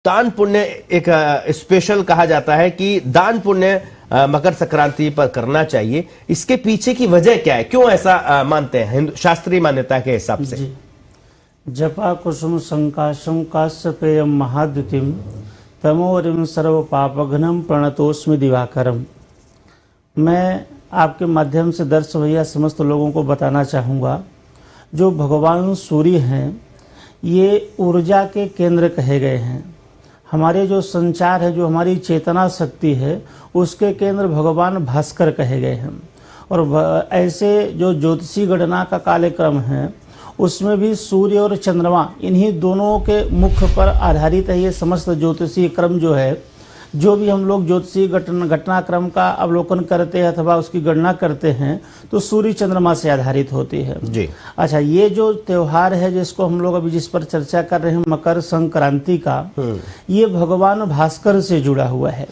दान पुण्य एक स्पेशल कहा जाता है कि दान पुण्य मकर संक्रांति पर करना चाहिए। इसके पीछे की वजह क्या है, क्यों ऐसा मानते हैं हिंदू शास्त्रीय मान्यता के हिसाब से? जपा कुसुम संकाशम काश्यपेयम महाद्युतिम तमोरिम सर्व पापघ्नम प्रणतोस्मि दिवाकरम। मैं आपके माध्यम से दर्शक भैया समस्त लोगों को बताना चाहूँगा, जो भगवान सूर्य हैं ये ऊर्जा के केंद्र कहे गए हैं। हमारे जो संचार है, जो हमारी चेतना शक्ति है, उसके केंद्र भगवान भास्कर कहे गए हैं। और ऐसे जो ज्योतिषी गणना का कार्यक्रम है उसमें भी सूर्य और चंद्रमा इन्हीं दोनों के मुख पर आधारित है ये समस्त ज्योतिषीय क्रम जो है। जो भी हम लोग ज्योतिषीय घटनाक्रम का अवलोकन करते हैं अथवा उसकी गणना करते हैं तो सूर्य चंद्रमा से आधारित होती है जी। अच्छा, ये जो त्योहार है जिसको हम लोग अभी जिस पर चर्चा कर रहे हैं मकर संक्रांति का, ये भगवान भास्कर से जुड़ा हुआ है।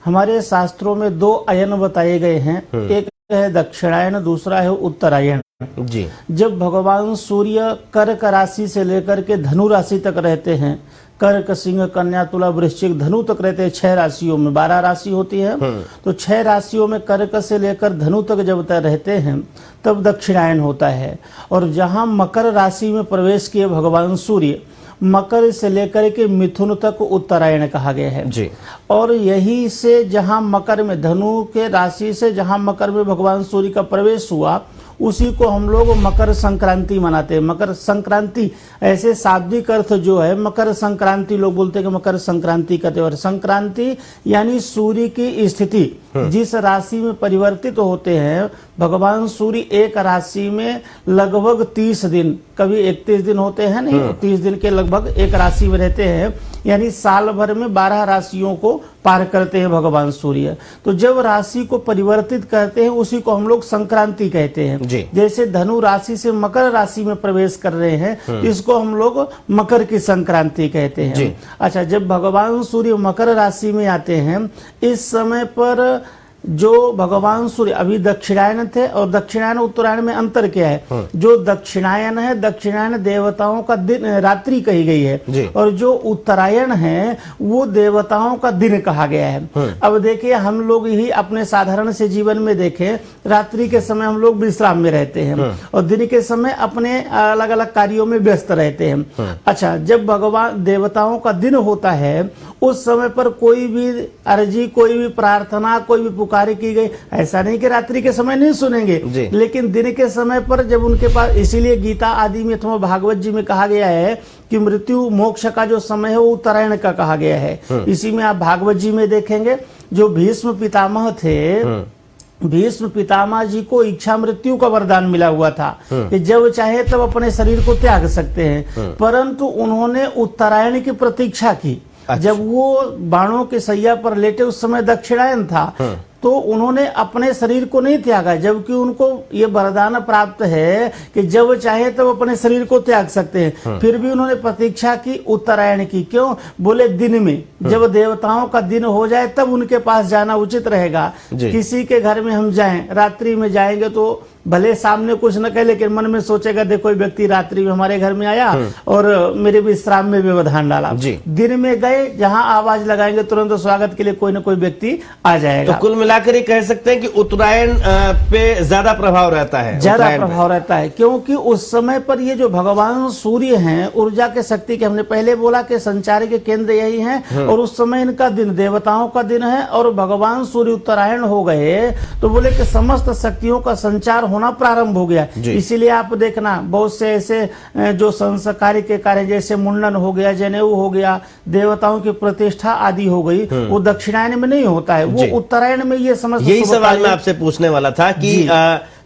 हमारे शास्त्रों में दो अयन बताए गए हैं, एक है दक्षिणायन, दूसरा है उत्तरायण जी। जब भगवान सूर्य कर्क राशि से लेकर के धनु राशि तक रहते हैं, कर्क सिंह कन्या तुला वृश्चिक धनु तक रहते हैं, 6 राशियों में 12 राशि होती है, तो 6 राशियों में कर्क से लेकर धनु तक जब तक रहते हैं तब दक्षिणायन होता है। और जहां मकर राशि में प्रवेश किए भगवान सूर्य, मकर से लेकर के मिथुन तक उत्तरायण कहा गया है जी। और यही से जहां मकर में धनु के राशि से जहां मकर में भगवान सूर्य का प्रवेश हुआ उसी को हम लोग मकर संक्रांति मनाते हैं। मकर संक्रांति ऐसे शाब्दिक अर्थ जो है, मकर संक्रांति लोग बोलते हैं कि मकर संक्रांति का त्योहार। संक्रांति यानी सूर्य की स्थिति जिस राशि में परिवर्तित होते हैं, भगवान सूर्य एक राशि में लगभग 30 दिन, कभी 31 दिन होते हैं, नहीं 30 दिन के लगभग एक राशि में रहते हैं, यानी साल भर में 12 राशियों को पार करते हैं भगवान सूर्य। तो जब राशि को परिवर्तित करते हैं उसी को हम लोग संक्रांति कहते हैं। जैसे धनु राशि से मकर राशि में प्रवेश कर रहे हैं, इसको हम लोग मकर की संक्रांति कहते हैं। अच्छा, जब भगवान सूर्य मकर राशि में आते हैं, इस समय पर जो भगवान सूर्य अभी दक्षिणायन थे और दक्षिणायन उत्तरायण में अंतर क्या है? जो दक्षिणायन है, दक्षिणायन देवताओं का दिन रात्रि कही गई है और जो उत्तरायण है वो देवताओं का दिन कहा गया है। अब देखिए, हम लोग ही अपने साधारण से जीवन में देखें, रात्रि के समय हम लोग विश्राम में रहते हैं और दिन के समय अपने अलग अलग कार्यों में व्यस्त रहते हैं। अच्छा, जब भगवान देवताओं का दिन होता है उस समय पर कोई भी अर्जी, कोई भी प्रार्थना, कोई भी पुकार की गई, ऐसा नहीं कि रात्रि के समय नहीं सुनेंगे, लेकिन दिन के समय पर जब उनके पास, इसीलिए गीता आदि में अथवा भागवत जी में कहा गया है कि मृत्यु मोक्ष का जो समय है वो उत्तरायण का कहा गया है। इसी में आप भागवत जी में देखेंगे, जो भीष्म पितामह थे, भीष्म पितामह जी को इच्छा मृत्यु का वरदान मिला हुआ था कि जब चाहे तब अपने शरीर को त्याग सकते हैं, परंतु उन्होंने उत्तरायण की प्रतीक्षा की। जब वो बाणों के सैया पर लेटे, उस समय दक्षिणायन था, तो उन्होंने अपने शरीर को नहीं त्यागा, जबकि उनको ये वरदान प्राप्त है कि जब चाहे तब अपने शरीर को त्याग सकते हैं। फिर भी उन्होंने प्रतीक्षा की उत्तरायण की। क्यों? बोले दिन में, जब देवताओं का दिन हो जाए तब उनके पास जाना उचित रहेगा। किसी के घर में हम जाएं, रात्रि में जाएंगे तो भले सामने कुछ न कहे, लेकिन मन में सोचेगा देखो कोई व्यक्ति रात्रि में हमारे घर में आया और मेरे विश्राम में व्यवधान डाला। दिन में गए, जहां आवाज लगाएंगे तुरंत स्वागत के लिए कोई न कोई व्यक्ति आ जाएगा। तो कुल मिलाकर ये कह सकते हैं कि उत्तरायण पे ज्यादा प्रभाव रहता है, ज्यादा प्रभाव रहता है, क्योंकि उस समय पर ये जो भगवान सूर्य हैं, ऊर्जा के शक्ति के, हमने पहले बोला कि संचार के केंद्र यही हैं, और उस समय इनका दिन देवताओं का दिन है और भगवान सूर्य उत्तरायण हो गए तो बोले कि समस्त शक्तियों का संचार होना प्रारंभ हो गया। इसीलिए आप देखना, बहुत से ऐसे जो संस्कार के कार्य, जैसे मुंडन हो गया, जनेऊ हो गया, देवताओं की प्रतिष्ठा आदि हो गई, वो दक्षिणायन में नहीं होता है, वो उत्तरायण में। ये समझ, यही सवाल मैं आपसे पूछने वाला था कि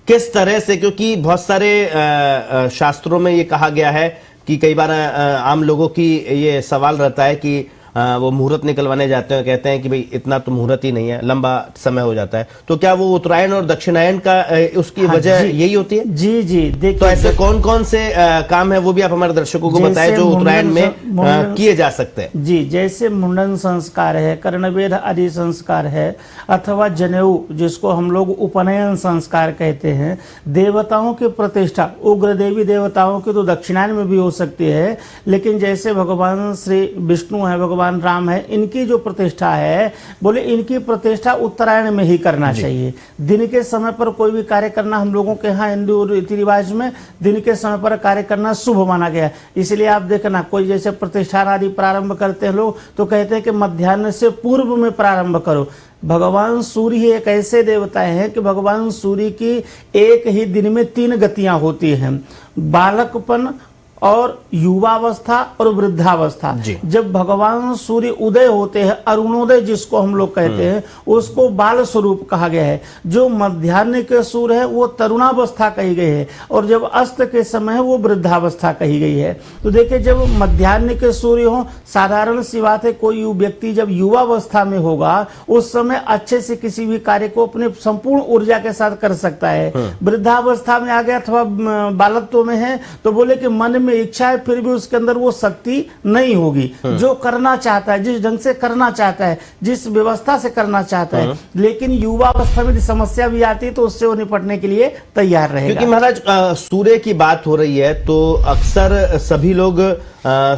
किस तरह से, क्योंकि बहुत सारे शास्त्रों में ये कहा गया है कि कई बार आम लोगों की ये सवाल रहता है कि वो मुहूर्त निकलवाने जाते हैं, कहते हैं कि भाई इतना तो मुहूर्त ही नहीं है, लंबा समय हो जाता है, तो क्या वो उत्तरायण और दक्षिणायन का उसकी वजह यही होती है? जी देखिए, तो ऐसे कौन कौन से काम है वो भी आप हमारे दर्शकों को बताएं जो उत्तरायण में किए जा सकते हैं। जी, जैसे मुंडन संस्कार है, कर्णवेद आदि संस्कार है, अथवा जनेऊ जिसको हम लोग उपनयन संस्कार कहते हैं, देवताओं की प्रतिष्ठा, उग्र देवी देवताओं की तो दक्षिणायन में भी हो सकती है, लेकिन जैसे भगवान श्री विष्णु है, भगवान भगवान राम है, इनकी जो प्रतिष्ठा है, बोले इनकी प्रतिष्ठा उत्तरायण में ही करना चाहिए। दिन के समय पर कोई भी कार्य करना, हम लोगों के यहाँ हिंदू रीति रिवाज में दिन के समय पर कार्य करना शुभ माना गया। इसलिए आप देखना, कोई जैसे प्रतिष्ठान आदि प्रारंभ करते हैं लोग, तो कहते हैं कि मध्याह्न से पूर्व में प्रारंभ करो। भगवान सूर्य एक ऐसे देवता हैं कि भगवान सूर्य की एक ही दिन में 3 गतियां होती हैं, बालकपन और युवावस्था और वृद्धावस्था। जब भगवान सूर्य उदय होते हैं, अरुणोदय जिसको हम लोग कहते हैं, उसको बाल स्वरूप कहा गया है। जो मध्याह्न के सूर्य है वो तरुणावस्था कही गई है, और जब अस्त के समय है वो वृद्धावस्था कही गई है। तो देखिए, जब मध्याह्न के सूर्य हो, साधारण सी बात है, कोई व्यक्ति जब युवावस्था में होगा उस समय अच्छे से किसी भी कार्य को अपने संपूर्ण ऊर्जा के साथ कर सकता है। वृद्धावस्था में आ गया अथवा बालकत्व में है तो बोले कि मन में इच्छा है, फिर भी उसके अंदर वो शक्ति नहीं होगी जो करना चाहता है, जिस ढंग से करना चाहता है, जिस व्यवस्था से करना चाहता है। लेकिन युवावस्था में समस्या भी आती है तो उससे वो निपटने के लिए तैयार रहेगा। क्योंकि महाराज सूर्य की बात हो रही है तो अक्सर सभी लोग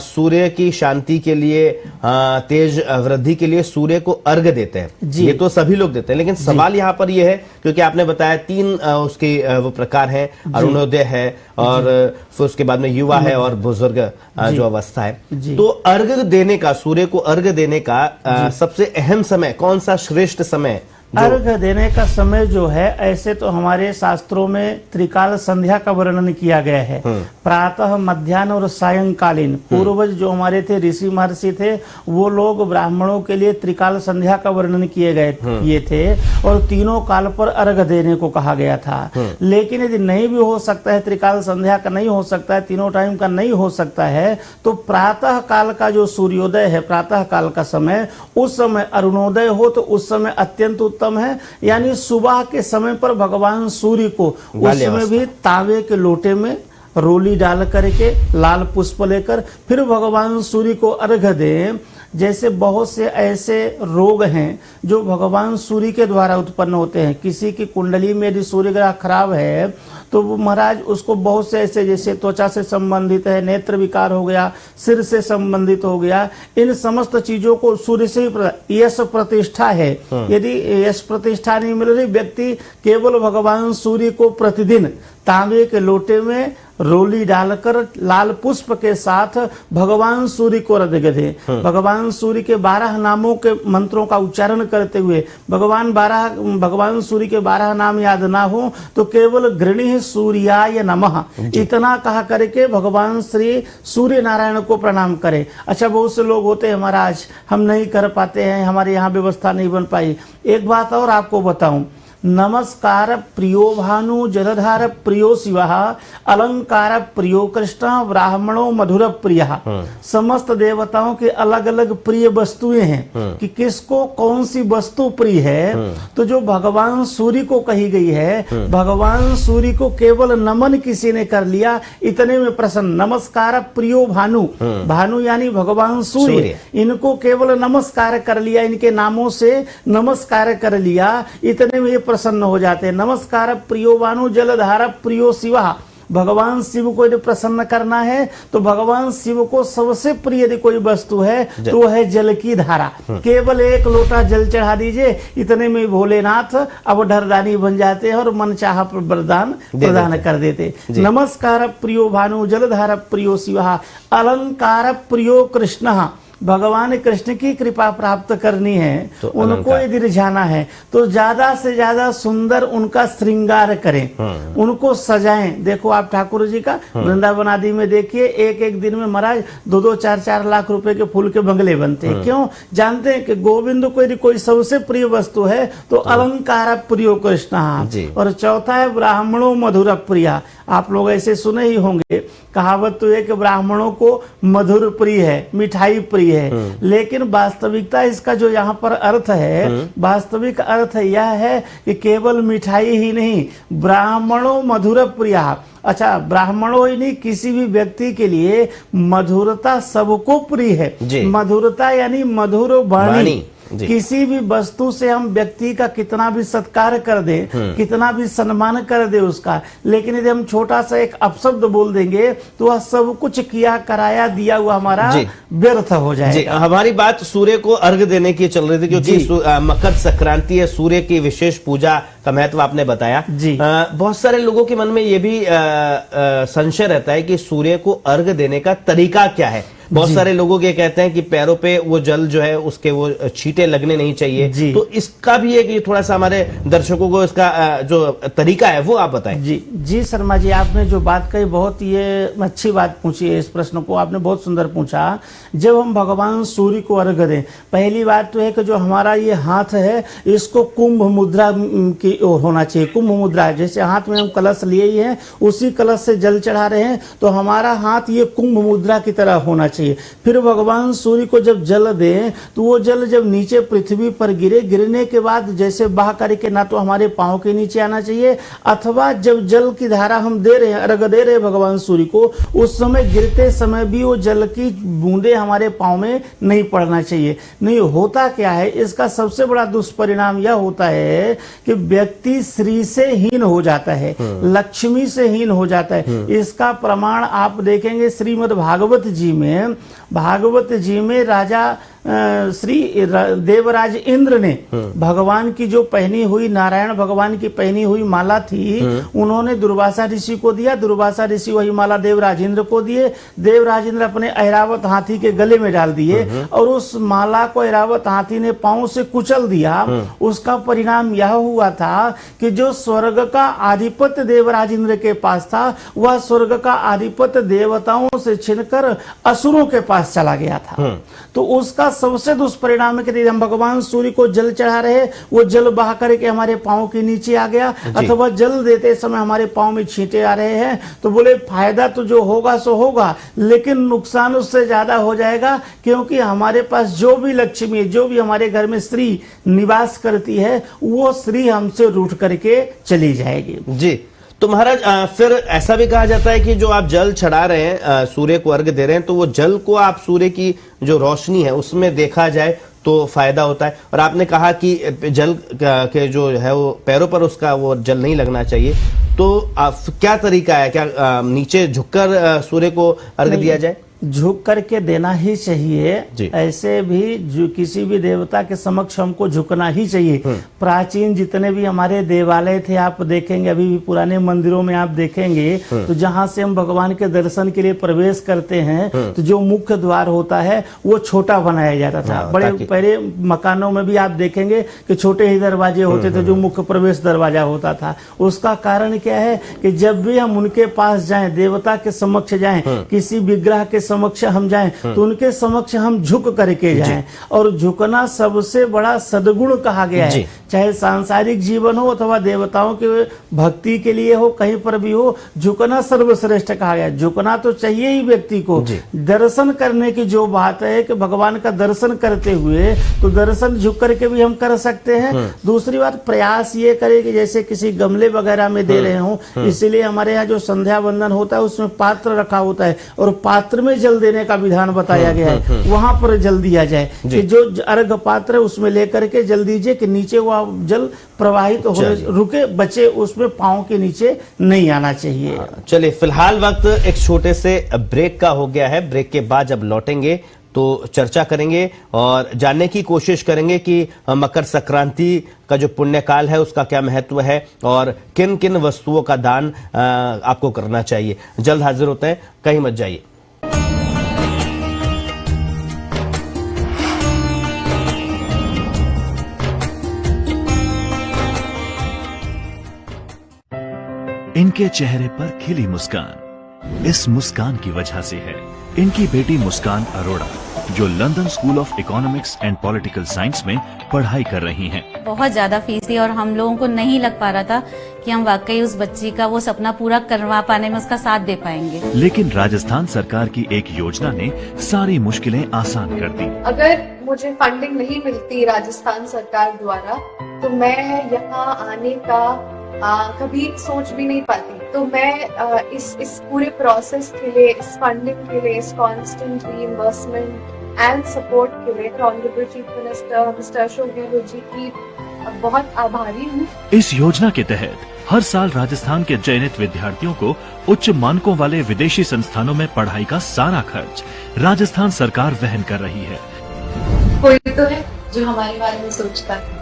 सूर्य की शांति के लिए, तेज वृद्धि के लिए सूर्य को अर्घ देते हैं। ये तो सभी लोग देते हैं, लेकिन सवाल यहाँ पर ये है, क्योंकि आपने बताया 3 उसके वो प्रकार हैं, अरुणोदय है और फिर उसके बाद में युवा है और बुजुर्ग जो अवस्था है। तो अर्घ देने का, सूर्य को अर्घ देने का सबसे अहम समय कौन सा, श्रेष्ठ समय? अर्घ देने का समय जो है, ऐसे तो हमारे शास्त्रों में त्रिकाल संध्या का वर्णन किया गया है। प्रातः, मध्याह्न और सायंकालीन। पूर्वज जो हमारे थे, ऋषि महर्षि थे, वो लोग ब्राह्मणों के लिए त्रिकाल संध्या का वर्णन किए थे और तीनों काल पर अर्घ देने को कहा गया था। लेकिन यदि नहीं भी हो सकता है, त्रिकाल संध्या का नहीं हो सकता है, तीनों टाइम का नहीं हो सकता है, तो प्रातः काल का जो सूर्योदय है, प्रातः काल का समय, उस समय अरुणोदय हो तो उस समय अत्यंत उत्तम है। यानी सुबह के समय पर भगवान सूर्य को उसमें भी तांबे के लोटे में रोली डाल करके, लाल पुष्प लेकर फिर भगवान सूर्य को अर्घ दें। जैसे बहुत से ऐसे रोग हैं जो भगवान सूर्य के द्वारा उत्पन्न होते हैं। किसी की कुंडली में यदि सूर्य ग्रह खराब है तो वो महाराज उसको बहुत से ऐसे, जैसे त्वचा से संबंधित है, नेत्र विकार हो गया, सिर से संबंधित हो गया, इन समस्त चीजों को सूर्य से ही यश प्रतिष्ठा है। यदि यश प्रतिष्ठा नहीं मिल रही, व्यक्ति केवल भगवान सूर्य को प्रतिदिन तांबे के लोटे में रोली डालकर लाल पुष्प के साथ भगवान सूर्य को अर्घ दे। भगवान सूर्य के 12 नामों के मंत्रों का उच्चारण करते हुए, भगवान सूर्य के 12 नाम याद ना हो तो केवल गृणी सूर्याय नमः इतना कहा करके भगवान श्री सूर्य नारायण को प्रणाम करें। अच्छा, बहुत से लोग होते हैं महाराज, हम नहीं कर पाते हैं, हमारे यहाँ व्यवस्था नहीं बन पाई। एक बात और आपको बताऊं, नमस्कार प्रियो भानु जलधार प्रियो शिवः अलंकार प्रियो कृष्ण ब्राह्मणों मधुर प्रिय। समस्त देवताओं के अलग अलग प्रिय वस्तुएं हैं कि किसको कौन सी वस्तु प्रिय है। तो जो भगवान सूर्य को कही गई है, भगवान सूर्य को केवल नमन किसी ने कर लिया, इतने में प्रसन्न। नमस्कार प्रियो भानु, भानु यानी भगवान सूर्य, इनको केवल नमस्कार कर लिया, इनके नामों से नमस्कार कर लिया, इतने में प्रसन्न हो जाते हैं। नमस्कार प्रियो भानु जलधारा प्रियो शिवा। भगवान शिव को यदि प्रसन्न करना है तो भगवान शिव को सबसे प्रिय यदि कोई वस्तु है तो वह है जल की धारा। केवल 1 लोटा जल चढ़ा दीजिए, इतने में भोलेनाथ अब ढरदानी बन जाते हैं और मन चाह वरदान प्रदान कर देते। नमस्कार प्रियो भानु जलधारा प्रियो शिवा अलंकार प्रियो कृष्ण। भगवान कृष्ण की कृपा प्राप्त करनी है तो उनको यदि रिझाना है तो ज्यादा से ज्यादा सुंदर उनका श्रृंगार करें, उनको सजाएं। देखो आप ठाकुर जी का वृंदावन आदि में देखिए, एक दिन में महाराज 2-2, 4-4 लाख रुपए के फूल के बंगले बनते हैं। क्यों? जानते हैं कि गोविंद को यदि कोई सबसे प्रिय वस्तु है तो अलंकार प्रियो कृष्ण। और चौथा है ब्राह्मणों मधुर प्रिया। आप लोग ऐसे सुने ही होंगे, कहावत तो है कि ब्राह्मणों को मधुर प्रिय है, मिठाई प्रिय है। लेकिन वास्तविकता इसका जो यहाँ पर अर्थ है, वास्तविक अर्थ यह है कि केवल मिठाई ही नहीं, ब्राह्मणों मधुर प्रिया। अच्छा, ब्राह्मणों ही नहीं, किसी भी व्यक्ति के लिए मधुरता सबको प्रिय है। मधुरता यानी मधुर वाणी। किसी भी वस्तु से हम व्यक्ति का कितना भी सत्कार कर दे, कितना भी सम्मान कर दे उसका, लेकिन यदि हम छोटा सा एक अपशब्द बोल देंगे तो वह सब कुछ किया कराया दिया हुआ हमारा व्यर्थ हो जी, जाएगा। हमारी बात सूर्य को अर्घ देने की चल रही थी, क्योंकि मकर संक्रांति है, सूर्य की विशेष पूजा का महत्व आपने बताया। जी। बहुत सारे लोगों के मन में ये भी संशय रहता है कि सूर्य को अर्घ देने का तरीका क्या है। बहुत सारे लोगों के कहते हैं कि पैरों पे वो जल जो है उसके वो छींटे लगने नहीं चाहिए, तो इसका भी एक थोड़ा सा हमारे दर्शकों को इसका जो तरीका है वो आप बताएं। जी शर्मा जी, आपने जो बात कही बहुत ये अच्छी बात पूछी है, इस प्रश्न को आपने बहुत सुंदर पूछा। जब हम भगवान सूर्य को अर्घ दें, पहली बात तो है कि जो हमारा ये हाथ है इसको कुंभ मुद्रा की ओर होना चाहिए। कुंभ मुद्रा, जैसे हाथ में हम कलश लिए ही हैं, उसी कलश से जल चढ़ा रहे हैं, तो हमारा हाथ ये कुंभ मुद्रा की तरह होना चाहिए। फिर भगवान सूर्य को जब जल दें तो वो जल जब नीचे पृथ्वी पर गिरे, गिरने के बाद जैसे बहा करके ना तो हमारे पांव के नीचे आना चाहिए, अथवा जब जल की धारा हम दे रहे हैं, अर्घ दे रहे हैं भगवान सूर्य को, उस समय गिरते समय भी वो जल की बूंदे हमारे पांव में नहीं पड़ना चाहिए। नहीं होता क्या है, इसका सबसे बड़ा दुष्परिणाम यह होता है कि व्यक्ति श्री से हीन हो जाता है, लक्ष्मी से हीन हो जाता है। इसका प्रमाण आप देखेंगे श्रीमद् भागवत जी में राजा श्री देवराज इंद्र ने भगवान की जो पहनी हुई, नारायण भगवान की पहनी हुई माला थी, उन्होंने दुर्वासा ऋषि को दिया। दुर्वासा ऋषि वही माला देवराज इंद्र को दिए। देवराज इंद्र अपने ऐरावत हाथी के गले में डाल दिए और उस माला को ऐरावत हाथी ने पांव से कुचल दिया। उसका परिणाम यह हुआ था कि जो स्वर्ग का आधिपत्य देवराज इंद्र के पास था, वह स्वर्ग का आधिपत्य देवताओं से छीनकर असुरों के पास चला गया था। तो उसका सबसे दुष्परिणाम है कि हम भगवान सूर्य को जल चढ़ा रहे, वो जल बहा करके हमारे पांव के नीचे आ गया, अथवा जल देते समय हमारे पांव में छींटे आ रहे हैं, तो बोले फायदा तो जो होगा सो होगा, लेकिन नुकसान उससे ज्यादा हो जाएगा, क्योंकि हमारे पास जो भी लक्ष्मी, जो भी हमारे घर में स्त्री निवास करती है, वो स्त्री हमसे रूठ करके चली जाएगी। जी, तो महाराज फिर ऐसा भी कहा जाता है कि जो आप जल चढ़ा रहे हैं, सूर्य को अर्घ दे रहे हैं, तो वो जल को आप सूर्य की जो रोशनी है उसमें देखा जाए तो फायदा होता है। और आपने कहा कि जल के जो है वो पैरों पर उसका वो जल नहीं लगना चाहिए, तो क्या तरीका है, क्या नीचे झुककर सूर्य को अर्घ दिया जाए? झुक करके देना ही चाहिए। ऐसे भी जो किसी भी देवता के समक्ष हमको झुकना ही चाहिए। प्राचीन जितने भी हमारे देवालय थे, आप देखेंगे अभी भी पुराने मंदिरों में आप देखेंगे, तो जहां से हम भगवान के दर्शन के लिए प्रवेश करते हैं, तो जो मुख्य द्वार होता है वो छोटा बनाया जाता था। बड़े पहले मकानों में भी आप देखेंगे कि छोटे ही दरवाजे होते थे, जो मुख्य प्रवेश दरवाजा होता था। उसका कारण क्या है कि जब भी हम उनके पास जाएं, देवता के समक्ष जाएं, किसी विग्रह के समक्ष हम जाएं, तो उनके समक्ष हम झुक करके जाएं। और झुकना सबसे बड़ा सद्गुण कहा गया है, चाहे सांसारिक जीवन हो अथवा देवताओं के भक्ति के लिए हो, कहीं पर भी हो, झुकना सर्वश्रेष्ठ कहा गया। झुकना तो चाहिए ही व्यक्ति को। दर्शन करने की जो बात है कि भगवान का दर्शन करते हुए, तो दर्शन झुक करके भी हम कर सकते हैं। दूसरी बात, प्रयास ये करे कि जैसे किसी गमले वगैरह में दे रहे हो, इसीलिए हमारे यहाँ जो संध्या वंदन होता है उसमें पात्र रखा होता है, और पात्र में जल देने का विधान बताया गया है, वहां पर जल दिया जाए कि जो अर्घ पात्र है उसमें लेकर के जल दीजिए कि नीचे वह जल प्रवाहित होने रुके, बचे, उसमें पांव के नीचे नहीं आना चाहिए। चलिए, फिलहाल वक्त एक छोटे से ब्रेक का हो गया है। ब्रेक के बाद जब लौटेंगे तो चर्चा करेंगे और जानने की कोशिश करेंगे कि मकर संक्रांति का जो पुण्य काल है उसका क्या महत्व है और किन किन वस्तुओं का दान आपको करना चाहिए। जल्द हाजिर होते हैं, कहीं मत जाइए। इनके चेहरे पर खिली मुस्कान, इस मुस्कान की वजह से है इनकी बेटी मुस्कान अरोड़ा, जो London school of economics and political science में पढ़ाई कर रही हैं। बहुत ज्यादा फीस थी और हम लोगों को नहीं लग पा रहा था कि हम वाकई उस बच्ची का वो सपना पूरा करवा पाने में उसका साथ दे पाएंगे। लेकिन राजस्थान सरकार की एक योजना ने सारी मुश्किलें आसान कर दी। अगर मुझे फंडिंग नहीं मिलती राजस्थान सरकार द्वारा, तो मैं यहाँ आने का कभी सोच भी नहीं पाती। तो मैं इस पूरे प्रोसेस के लिए, इस फंडिंग के लिए, इस कांस्टेंट रीइंबर्समेंट एंड सपोर्ट के लिए honourable chief minister mister Ashok Gehlot ji की बहुत आभारी हूँ। इस योजना के तहत हर साल राजस्थान के चयनित विद्यार्थियों को उच्च मानकों वाले विदेशी संस्थानों में पढ़ाई का सारा खर्च राजस्थान सरकार वहन कर रही है। कोई तो है जो हमारे बारे में सोचता है।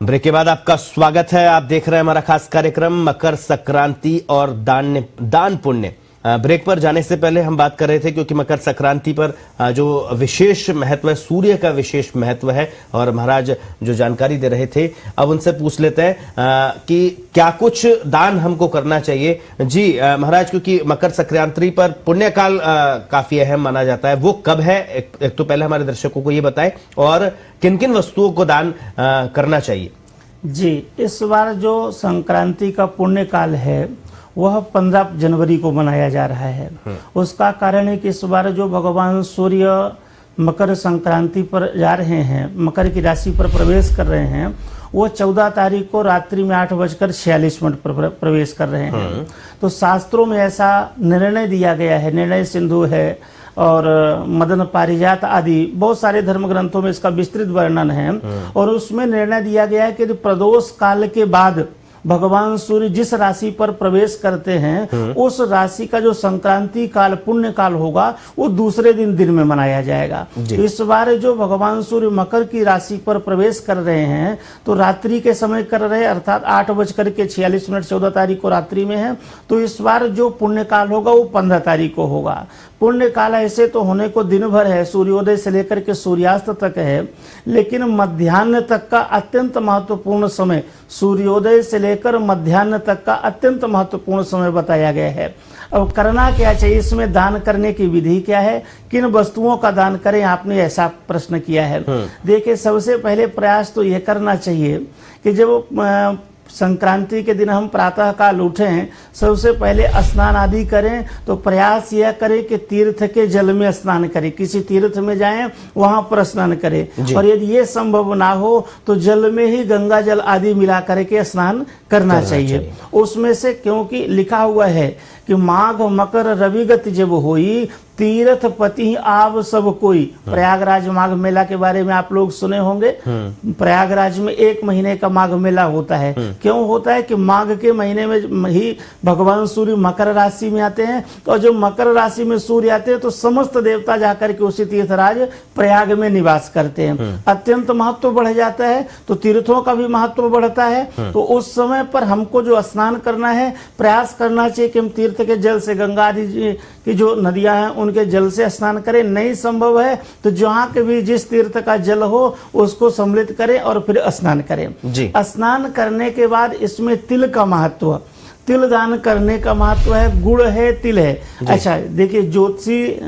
ब्रेक के बाद आपका स्वागत है। आप देख रहे हैं हमारा खास कार्यक्रम मकर संक्रांति और दान पुण्य। ब्रेक पर जाने से पहले हम बात कर रहे थे क्योंकि मकर संक्रांति पर जो विशेष महत्व है, सूर्य का विशेष महत्व है, और महाराज जो जानकारी दे रहे थे अब उनसे पूछ लेते हैं कि क्या कुछ दान हमको करना चाहिए। जी महाराज, क्योंकि मकर संक्रांति पर पुण्य काल काफी अहम माना जाता है, वो कब है? एक तो पहले हमारे दर्शकों को ये बताएं, और किन किन वस्तुओं को दान करना चाहिए। जी, इस बार जो संक्रांति का पुण्य काल है वह 15 जनवरी को मनाया जा रहा है। उसका कारण है कि इस बार जो भगवान सूर्य मकर संक्रांति पर जा रहे हैं, मकर की राशि पर प्रवेश कर रहे हैं, वो 14 तारीख को रात्रि में 8:46 पर प्रवेश कर रहे हैं। तो शास्त्रों में ऐसा निर्णय दिया गया है, निर्णय सिंधु है और मदन पारिजात आदि बहुत सारे धर्म ग्रंथों में इसका विस्तृत वर्णन है, और उसमें निर्णय दिया गया है कि प्रदोष काल के बाद भगवान सूर्य जिस राशि पर प्रवेश करते हैं उस राशि का जो संक्रांति काल पुण्य काल होगा वो दूसरे दिन में मनाया जाएगा। तो इस बार जो भगवान सूर्य मकर की राशि पर प्रवेश कर रहे हैं तो रात्रि के समय कर रहे हैं, अर्थात 8:46 14 तारीख को रात्रि में है। तो इस बार जो पुण्य काल होगा वो 15 तारीख को होगा। पुण्य काल ऐसे तो होने को दिन भर है, सूर्योदय से लेकर के सूर्यास्त तक है, लेकिन मध्याह्न तक का अत्यंत महत्वपूर्ण समय, सूर्योदय से लेकर मध्याह्न तक का अत्यंत महत्वपूर्ण समय बताया गया है। अब करना क्या चाहिए, इसमें दान करने की विधि क्या है, किन वस्तुओं का दान करें, आपने ऐसा प्रश्न किया है। देखिए, सबसे पहले प्रयास तो यह करना चाहिए कि जब संक्रांति के दिन हम प्रातः काल उठें, सबसे पहले स्नान आदि करें, तो प्रयास यह करें कि तीर्थ के जल में स्नान करें, किसी तीर्थ में जाएं वहां पर स्नान करें, और यदि ये संभव ना हो तो जल में ही गंगा जल आदि मिला करके स्नान करना चाहिए। उसमें से, क्योंकि लिखा हुआ है कि माघ मकर रविगत जब होई तीर्थ पति आव सब कोई। प्रयागराज माघ मेला के बारे में आप लोग सुने होंगे। प्रयागराज में 1 महीने का माघ मेला होता है। क्यों होता है कि माघ के महीने में ही भगवान सूर्य मकर राशि में आते हैं, और जब मकर राशि में सूर्य आते हैं तो समस्त देवता जाकर के उसी तीर्थराज प्रयाग में निवास करते हैं। अत्यंत महत्व बढ़ जाता है, तो तीर्थों का भी महत्व बढ़ता है। तो उस समय पर हमको जो स्नान करना है, प्रयास करना चाहिए कि हम तीर्थ के जल से, गंगा आदि की जो नदियां हैं उनके जल से स्नान करें। नहीं संभव है तो जहां के भी जिस तीर्थ का जल हो उसको सम्मिलित करें और फिर स्नान करें। स्नान करने के बाद इसमें तिल का महत्व, तिल दान करने का महत्व है। गुड़ है, तिल है। अच्छा, देखिए, ज्योतिषी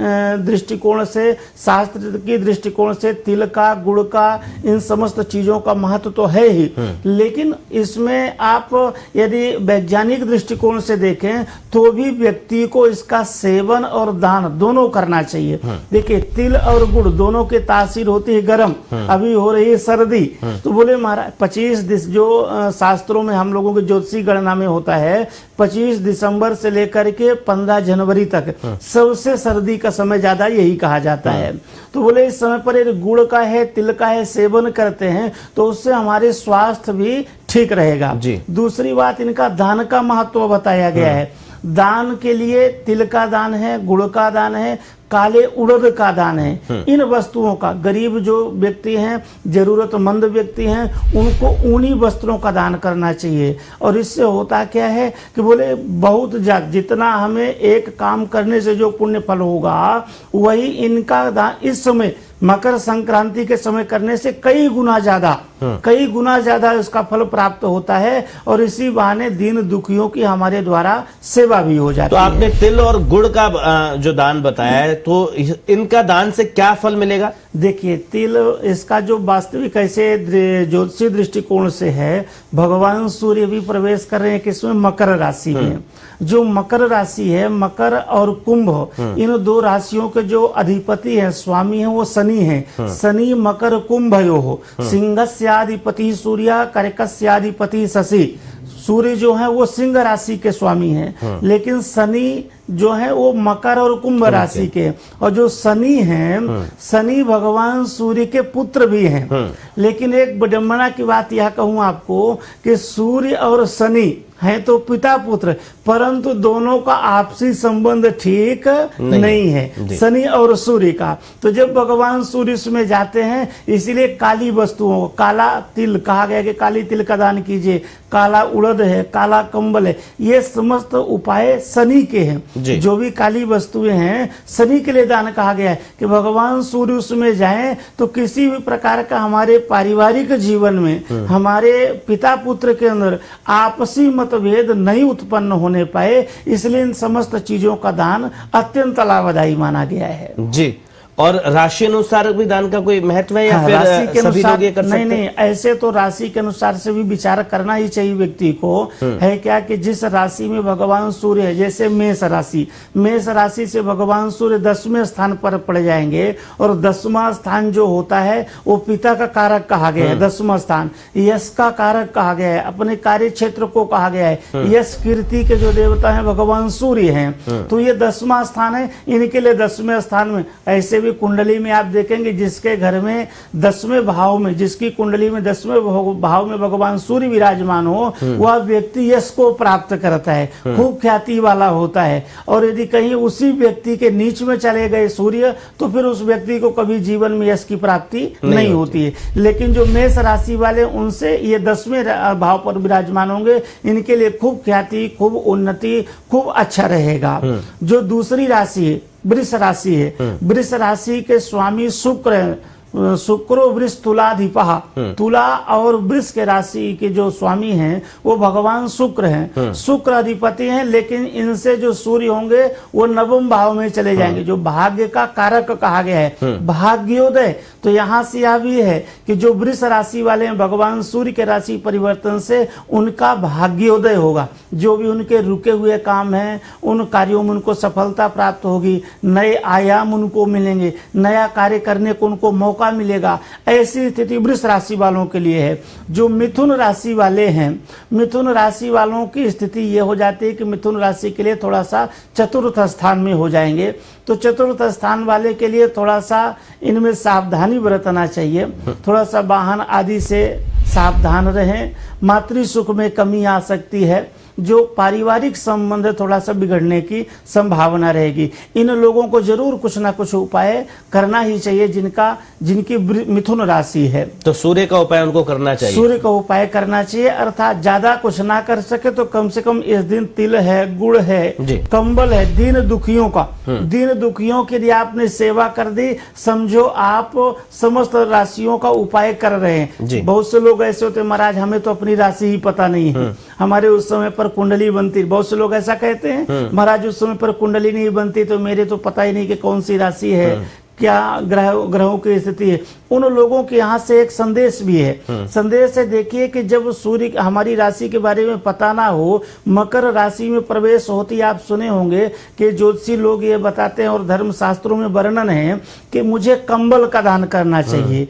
दृष्टिकोण से, शास्त्र की दृष्टिकोण से तिल का, गुड़ का, इन समस्त चीजों का महत्व तो है ही, लेकिन इसमें आप यदि वैज्ञानिक दृष्टिकोण से देखें तो भी व्यक्ति को इसका सेवन और दान दोनों करना चाहिए। देखिए, तिल और गुड़ दोनों की तासीर होती है गर्म, अभी हो रही है सर्दी, तो बोले महाराज 25 जो शास्त्रों में हम लोगों के ज्योतिषी गणना में होता है, 25 दिसंबर से लेकर के 15 जनवरी तक सबसे सर्दी का समय ज्यादा, यही कहा जाता है। तो बोले इस समय पर यदि गुड़ का है, तिल का है, सेवन करते हैं तो उससे हमारे स्वास्थ्य भी ठीक रहेगा। दूसरी बात, इनका दान का महत्व बताया गया है। दान के लिए तिल का दान है, गुड़ का दान है, काले उड़द का दान है। इन वस्तुओं का गरीब जो व्यक्ति हैं, जरूरतमंद व्यक्ति हैं, उनको ऊनी वस्त्रों का दान करना चाहिए। और इससे होता क्या है कि बोले बहुत जितना हमें एक काम करने से जो पुण्य फल होगा, वही इनका दान इस समय मकर संक्रांति के समय करने से कई गुना ज्यादा कई गुना ज्यादा उसका फल प्राप्त होता है और इसी बहाने दीन दुखियों की हमारे द्वारा सेवा भी हो जाती तो है। आपने तिल और गुड़ का जो दान बताया है, तो इनका दान से क्या फल मिलेगा? देखिए, तिल इसका जो वास्तविक ऐसे ज्योतिषीय दृष्टिकोण से है, भगवान सूर्य भी प्रवेश कर रहे हैं किसमें? मकर राशि में। जो मकर राशि है, मकर और कुंभ, इन दो राशियों के जो अधिपति हैं, स्वामी हैं, वो शनि हैं। शनि मकर कुंभ हो, सिंहस्याधिपति सूर्य, कर्कस्याधिपति शशि। सूर्य जो है वो सिंह राशि के स्वामी हैं, लेकिन शनि जो है वो मकर और कुंभ राशि के। और जो शनि हैं, शनि भगवान सूर्य के पुत्र भी हैं। लेकिन एक विडंबना की बात यह कहूं आपको कि सूर्य और शनि है तो पिता पुत्र, परंतु दोनों का आपसी संबंध ठीक नहीं है, शनि और सूर्य का। तो जब भगवान सूर्य उसमें जाते हैं, इसीलिए काली वस्तुओं, काला तिल कहा गया कि काली तिल का दान कीजिए, काला उड़द है, काला कंबल है, ये समस्त उपाय शनि के हैं। जो भी काली वस्तुएं हैं, शनि के लिए दान कहा गया है कि भगवान सूर्य उसमें जाएं तो किसी भी प्रकार का हमारे पारिवारिक जीवन में, हमारे पिता पुत्र के अंदर आपसी मतभेद नहीं उत्पन्न होने पाए। इसलिए इन समस्त चीजों का दान अत्यंत लाभदायी माना गया है। जी। और राशि अनुसार भी दान का कोई महत्व है या फिर राशि के सभी अनुसार लोग ये कर सकते हैं? नहीं, ऐसे तो राशि के अनुसार से भी विचार करना ही चाहिए व्यक्ति को। है क्या कि जिस राशि में भगवान सूर्य है, जैसे मेष राशि, मेष राशि से भगवान सूर्य 10वें स्थान पर पड़ जाएंगे, और 10वां स्थान जो होता है वो पिता का कारक कहा गया है। 10वां स्थान यश का कारक कहा गया है, अपने कार्य क्षेत्र को कहा गया है। यश कीर्ति के जो देवता है भगवान सूर्य हैं, तो ये 10वां स्थान है इनके लिए। 10वें स्थान में ऐसे कुंडली में आप देखेंगे जिसके घर में 10वें भाव में, जिसकी कुंडली में 10वें भाव में भगवान सूर्य विराजमान हो, वह व्यक्ति यश को प्राप्त करता है, खूब ख्याति वाला होता है। और यदि कहीं उसी व्यक्ति के नीच में चले गए सूर्य, तो फिर उस व्यक्ति को कभी जीवन में यश की प्राप्ति नहीं होती है। लेकिन जो मेष राशि वाले, उनसे ये 10वें भाव पर विराजमान होंगे, इनके लिए खूब ख्याति, खूब उन्नति, खूब अच्छा रहेगा। जो दूसरी राशि है, वृष राशि है, वृष राशि के स्वामी शुक्र है। शुक्रो वृष तुलाधिपः, तुला और वृष के राशि के जो स्वामी हैं वो भगवान शुक्र हैं। शुक्र अधिपति हैं, लेकिन इनसे जो सूर्य होंगे वो 9वें भाव में चले जाएंगे, जो भाग्य का कारक कहा गया है, भाग्योदय। तो यहाँ से यह भी है कि जो वृष राशि वाले हैं, भगवान सूर्य के राशि परिवर्तन से उनका भाग्योदय होगा। जो भी उनके रुके हुए काम हैं, उन कार्यों में उनको सफलता प्राप्त होगी, नए आयाम उनको मिलेंगे, नया कार्य करने को उनको मौका मिलेगा। ऐसी स्थिति वृष राशि वालों के लिए है। जो मिथुन राशि वाले हैं, मिथुन राशि वालों की स्थिति ये हो जाती है कि मिथुन राशि के लिए थोड़ा सा चतुर्थ स्थान में हो जाएंगे। तो चतुर्थ स्थान वाले के लिए थोड़ा सा इनमें सावधानी बरतना चाहिए, थोड़ा सा वाहन आदि से सावधान रहें। मातृ सुख में कमी आ सकती है, जो पारिवारिक संबंध थोड़ा सा बिगड़ने की संभावना रहेगी। इन लोगों को जरूर कुछ ना कुछ उपाय करना ही चाहिए जिनकी मिथुन राशि है। तो सूर्य का उपाय उनको करना चाहिए, सूर्य का उपाय करना चाहिए। अर्थात ज्यादा कुछ ना कर सके तो कम से कम इस दिन तिल है, गुड़ है, कंबल है, दीन दुखियों का, दीन दुखियों के लिए आपने सेवा कर दी, समझो आप समस्त राशियों का उपाय कर रहे हैं। बहुत से लोग ऐसे होते, महाराज हमें तो अपनी राशि ही पता नहीं है, हमारे उस समय पर कुंडली बनती। बहुत से लोग ऐसा कहते हैं, महाराज उस समय पर कुंडली नहीं बनती तो मेरे तो पता ही नहीं कि कौन सी राशि है, क्या ग्रहों की स्थिति है। उन लोगों के यहाँ से एक संदेश भी है। संदेश है, देखिए कि जब सूर्य हमारी राशि के बारे में पता ना हो, मकर राशि में प्रवेश होती, आप सुने होंगे कि ज्योतिषी लोग ये बताते हैं और धर्म शास्त्रों में वर्णन है कि मुझे कंबल का दान करना चाहिए,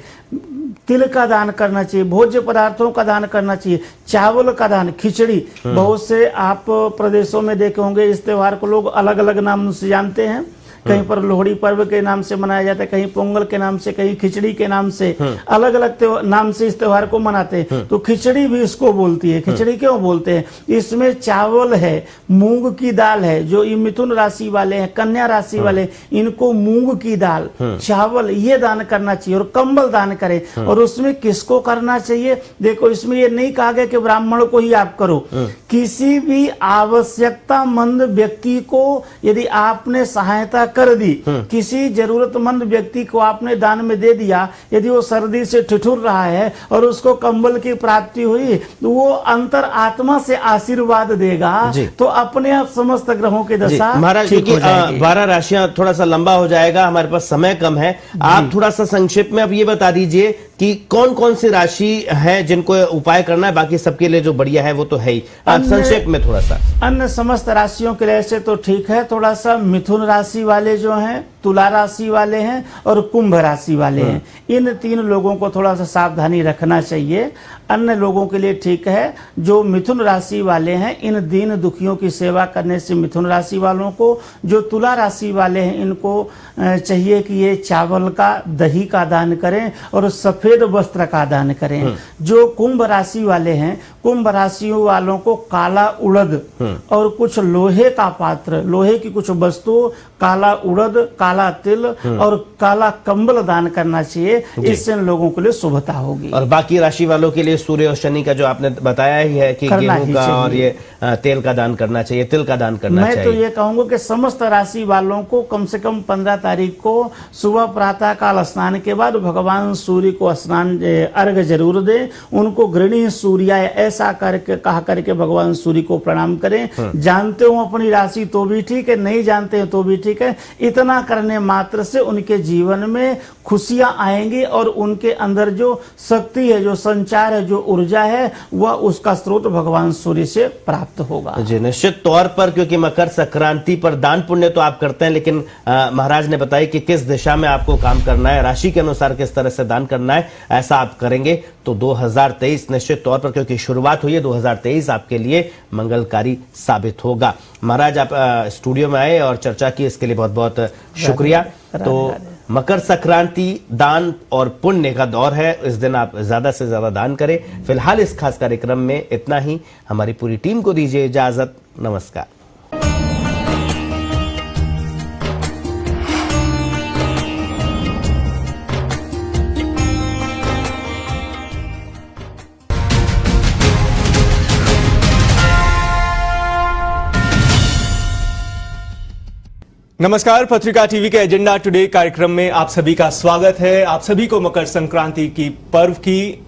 तिल का दान करना चाहिए, भोज्य पदार्थों का दान करना चाहिए, चावल का दान, खिचड़ी। बहुत से आप प्रदेशों में देखे होंगे इस त्योहार को लोग अलग अलग नाम से जानते हैं। कहीं पर लोहड़ी पर्व के नाम से मनाया जाता है, कहीं पोंगल के नाम से, कहीं खिचड़ी के नाम से, अलग अलग नाम से इस त्योहार को मनाते हैं। तो खिचड़ी भी इसको बोलती है। खिचड़ी क्यों बोलते हैं? इसमें चावल है, मूंग की दाल है। जो ये मिथुन राशि वाले हैं, कन्या राशि वाले, इनको मूंग की दाल, चावल ये दान करना चाहिए, और कंबल दान करें। और उसमें किसको करना चाहिए? देखो, इसमें ये नहीं कहा गया कि ब्राह्मण को ही आप करो, किसी भी आवश्यकतामंद व्यक्ति को यदि आपने सहायता कर दी, किसी जरूरतमंद व्यक्ति को आपने दान में दे दिया, यदि वो सर्दी से ठिठुर रहा है और उसको कंबल की प्राप्ति हुई तो वो अंतर आत्मा से आशीर्वाद देगा, तो अपने आप समस्त ग्रहों की दशा महाराज, ठीक क्योंकि हो जाएगी। 12 राशियां थोड़ा सा लंबा हो जाएगा, हमारे पास समय कम है। आप थोड़ा सा संक्षेप में अब ये बता दीजिए कि कौन कौन सी राशि है जिनको उपाय करना है, बाकी सबके लिए जो बढ़िया है वो तो है ही। आप संक्षेप में थोड़ा सा। अन्य समस्त राशियों के लिए से तो ठीक है, थोड़ा सा मिथुन राशि वाले जो हैं, तुला राशि वाले हैं और कुंभ राशि वाले हैं, इन 3 लोगों को थोड़ा सा सावधानी रखना चाहिए। अन्य लोगों के लिए ठीक है। जो मिथुन राशि वाले हैं, इन दीन दुखियों की सेवा करने से मिथुन राशि वालों को, जो तुला राशि वाले हैं इनको चाहिए कि ये चावल का, दही का दान करें और सफेद वस्त्र का दान करें। जो कुंभ राशि वाले हैं, कुंभ राशि वालों को काला उड़द और कुछ लोहे का पात्र, लोहे की कुछ वस्तु, काला उड़द, काला तिल और काला कंबल दान करना चाहिए। इससे इन लोगों के लिए शुभता होगी। और बाकी राशि वालों के लिए सूर्य और शनि का जो आपने बताया ही है कि गेहूं का और ये तेल का दान करना चाहिए, तिल का दान करना चाहिए। मैं तो ये कहूंगा कि समस्त राशि वालों को कम से कम 15 तारीख को सुबह प्रातः काल स्नान के बाद भगवान सूर्य को स्नान अर्घ जरूर दें। उनको गृणी सूर्याय ऐसा करके कहा करके भगवान सूर्य को प्रणाम करें। जानते हो अपनी राशि तो भी ठीक है, नहीं जानते हो तो भी ठीक है। इतना करने मात्र से उनके जीवन में खुशियां आएंगी और उनके अंदर जो शक्ति है, जो संचार है, जो ऊर्जा है, वह उसका स्रोत भगवान सूर्य से प्राप्त होगा। जी निश्चित तौर पर, क्योंकि मकर संक्रांति पर दान पुण्य तो आप करते हैं, लेकिन महाराज ने बताया कि किस दिशा में आपको काम करना है, राशि के अनुसार किस तरह से दान करना है, ऐसा आप करेंगे तो 2023 निश्चित तौर पर, क्योंकि शुरुआत हुई है, 2023 आपके लिए मंगलकारी साबित होगा। महाराज आप स्टूडियो में आए और चर्चा की, इसके लिए बहुत बहुत शुक्रिया। तो मकर संक्रांति दान और पुण्य का दौर है, इस दिन आप ज्यादा से ज्यादा दान करें। फिलहाल इस खास कार्यक्रम में इतना ही। हमारी पूरी टीम को दीजिए इजाजत। नमस्कार। नमस्कार, पत्रिका टीवी के एजेंडा टुडे कार्यक्रम में आप सभी का स्वागत है। आप सभी को मकर संक्रांति की पर्व की